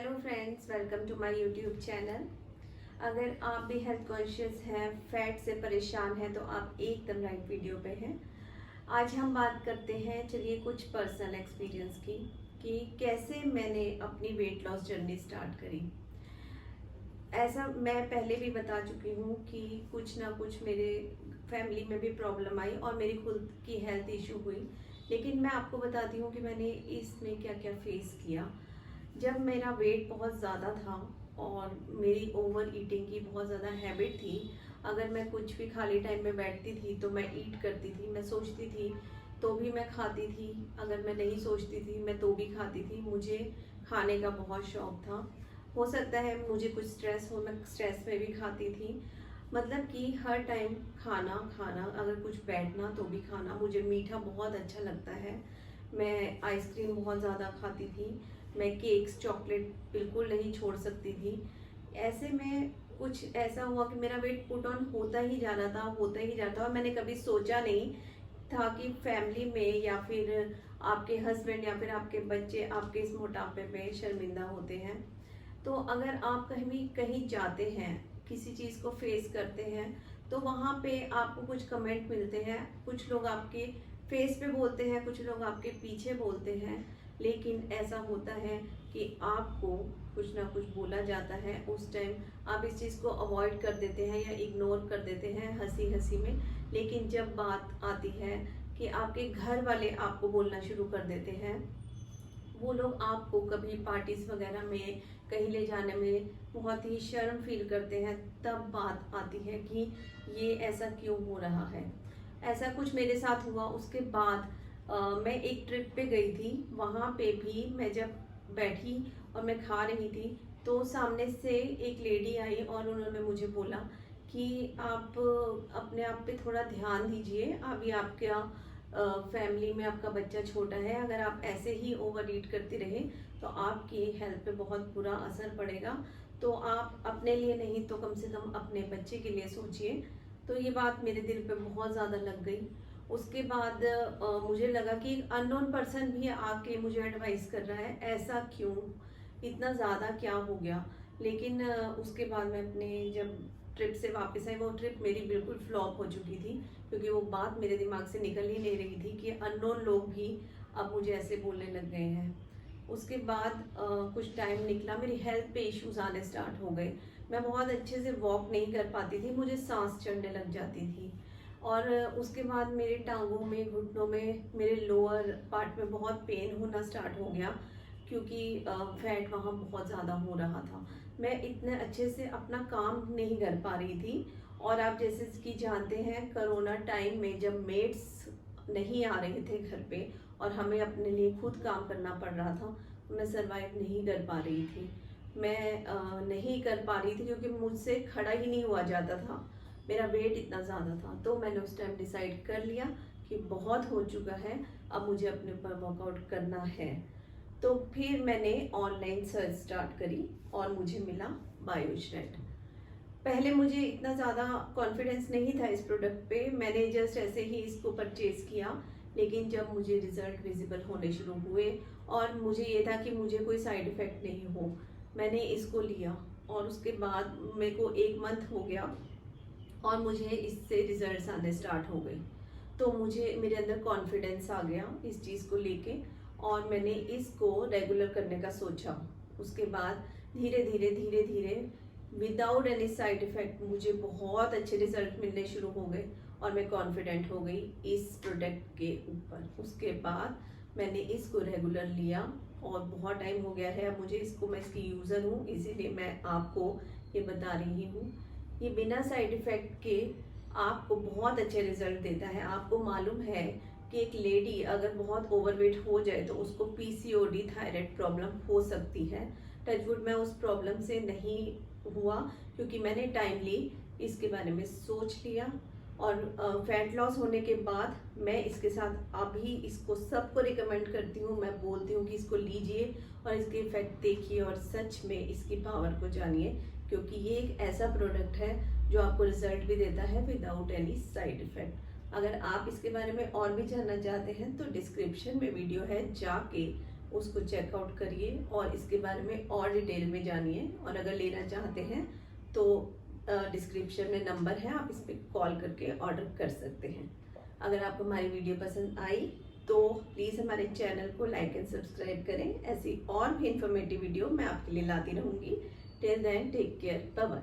Hello friends, welcome to my YouTube channel. अगर आप भी हेल्थ कॉन्शियस हैं, फैट से परेशान हैं, तो आप एकदम राइट वीडियो पे हैं। आज हम बात करते हैं, चलिए, कुछ पर्सनल एक्सपीरियंस की कि कैसे मैंने अपनी वेट लॉस जर्नी स्टार्ट करी। ऐसा मैं पहले भी बता चुकी हूँ कि कुछ ना कुछ मेरे फैमिली में भी प्रॉब्लम आई और मेरी खुद की हेल्थ इशू हुई, लेकिन मैं आपको बताती हूँ कि मैंने इसमें क्या क्या फेस किया। जब मेरा वेट बहुत ज़्यादा था और मेरी ओवर ईटिंग की बहुत ज़्यादा हैबिट थी, अगर मैं कुछ भी खाली टाइम में बैठती थी तो मैं ईट करती थी, मैं सोचती थी तो भी मैं खाती थी, अगर मैं नहीं सोचती थी मैं तो भी खाती थी। मुझे खाने का बहुत शौक था। हो सकता है मुझे कुछ स्ट्रेस हो, मैं स्ट्रेस में भी खाती थी। मतलब कि हर टाइम खाना खाना, अगर कुछ बैठना तो भी खाना। मुझे मीठा बहुत अच्छा लगता है, मैं आइसक्रीम बहुत ज़्यादा खाती थी, मैं केक्स चॉकलेट बिल्कुल नहीं छोड़ सकती थी। ऐसे में कुछ ऐसा हुआ कि मेरा वेट पुट ऑन होता ही जा रहा था, होता ही जाता। और मैंने कभी सोचा नहीं था कि फैमिली में या फिर आपके हस्बैंड या फिर आपके बच्चे आपके इस मोटापे पे शर्मिंदा होते हैं। तो अगर आप कहीं कहीं जाते हैं, किसी चीज़ को फेस करते हैं, तो वहाँ पे आपको कुछ कमेंट मिलते हैं, कुछ लोग आपके फेस पे बोलते हैं, कुछ लोग आपके पीछे बोलते हैं, लेकिन ऐसा होता है कि आपको कुछ ना कुछ बोला जाता है। उस टाइम आप इस चीज़ को अवॉइड कर देते हैं या इग्नोर कर देते हैं हंसी हंसी में। लेकिन जब बात आती है कि आपके घर वाले आपको बोलना शुरू कर देते हैं, वो लोग आपको कभी पार्टीज वगैरह में कहीं ले जाने में बहुत ही शर्म फील करते हैं, तब बात आती है कि ये ऐसा क्यों हो रहा है। ऐसा कुछ मेरे साथ हुआ। उसके बाद मैं एक ट्रिप पे गई थी, वहाँ पे भी मैं जब बैठी और मैं खा रही थी, तो सामने से एक लेडी आई और उन्होंने मुझे बोला कि आप अपने आप पे थोड़ा ध्यान दीजिए, अभी आपका फैमिली में आपका बच्चा छोटा है, अगर आप ऐसे ही ओवर ईट करते रहे तो आपकी हेल्थ पे बहुत बुरा असर पड़ेगा। तो आप अपने लिए नहीं तो कम से कम अपने बच्चे के लिए सोचिए। तो ये बात मेरे दिल पे बहुत ज़्यादा लग गई। उसके बाद मुझे लगा कि एक अननोन पर्सन भी आके मुझे एडवाइस कर रहा है, ऐसा क्यों, इतना ज़्यादा क्या हो गया। लेकिन उसके बाद मैं अपने जब ट्रिप से वापस आई, वो ट्रिप मेरी बिल्कुल फ्लॉप हो चुकी थी, क्योंकि वो बात मेरे दिमाग से निकल ही नहीं रही थी कि अननोन लोग भी अब मुझे ऐसे बोलने लग गए हैं। उसके बाद कुछ टाइम निकला, मेरी हेल्थ पे इश्यूज आने स्टार्ट हो गए। मैं बहुत अच्छे से वॉक नहीं कर पाती थी, मुझे सांस चढ़ने लग जाती थी। और उसके बाद मेरे टांगों में, घुटनों में, मेरे लोअर पार्ट में बहुत पेन होना स्टार्ट हो गया, क्योंकि फैट वहाँ बहुत ज़्यादा हो रहा था। मैं इतने अच्छे से अपना काम नहीं कर पा रही थी। और आप जैसे कि जानते हैं, कोरोना टाइम में जब मेड्स नहीं आ रहे थे घर पे और हमें अपने लिए खुद काम करना पड़ रहा था, मैं सरवाइव नहीं कर पा रही थी। मैं नहीं कर पा रही थी क्योंकि मुझसे खड़ा ही नहीं हुआ जाता था, मेरा वेट इतना ज़्यादा था। तो मैंने उस टाइम डिसाइड कर लिया कि बहुत हो चुका है, अब मुझे अपने ऊपर वर्कआउट करना है। तो फिर मैंने ऑनलाइन सर्च स्टार्ट करी और मुझे मिला बायोशनेट। पहले मुझे इतना ज़्यादा कॉन्फिडेंस नहीं था इस प्रोडक्ट पे, मैंने जस्ट ऐसे ही इसको परचेज किया। लेकिन जब मुझे रिजल्ट विजिबल होने शुरू हुए और मुझे ये था कि मुझे कोई साइड इफ़ेक्ट नहीं हो, मैंने इसको लिया। और उसके बाद मेरे को 1 मंथ हो गया और मुझे इससे रिजल्ट्स आने स्टार्ट हो गए। तो मुझे मेरे अंदर कॉन्फिडेंस आ गया इस चीज़ को लेके और मैंने इसको रेगुलर करने का सोचा। उसके बाद धीरे धीरे धीरे धीरे विदाउट एनी साइड इफ़ेक्ट मुझे बहुत अच्छे रिजल्ट मिलने शुरू हो गए और मैं कॉन्फिडेंट हो गई इस प्रोडक्ट के ऊपर। उसके बाद मैंने इसको रेगुलर लिया और बहुत टाइम हो गया है अब मुझे इसको, मैं इसकी यूज़र हूँ, इसीलिए मैं आपको ये बता रही हूँ। ये बिना साइड इफ़ेक्ट के आपको बहुत अच्छे रिजल्ट देता है। आपको मालूम है कि एक लेडी अगर बहुत ओवरवेट हो जाए तो उसको पीसीओडी, थायराइड प्रॉब्लम हो सकती है। टचवुड मैं उस प्रॉब्लम से नहीं हुआ, क्योंकि मैंने टाइमली इसके बारे में सोच लिया। और फैट लॉस होने के बाद मैं इसके साथ अभी इसको सबको रिकमेंड करती हूँ। मैं बोलती हूँ कि इसको लीजिए और इसके इफेक्ट देखिए और सच में इसकी पावर को जानिए, क्योंकि ये एक ऐसा प्रोडक्ट है जो आपको रिजल्ट भी देता है विदाउट एनी साइड इफेक्ट। अगर आप इसके बारे में और भी जानना चाहते हैं तो डिस्क्रिप्शन में वीडियो है, जाके उसको चेकआउट करिए और इसके बारे में और डिटेल में जानिए। और अगर लेना चाहते हैं तो डिस्क्रिप्शन में नंबर है, आप इस पर कॉल करके ऑर्डर कर सकते हैं। अगर आपको हमारी वीडियो पसंद आई तो प्लीज़ हमारे चैनल को लाइक एंड सब्सक्राइब करें। ऐसी और भी इंफॉर्मेटिव वीडियो मैं आपके लिए लाती रहूँगी। Till then take care, bye bye.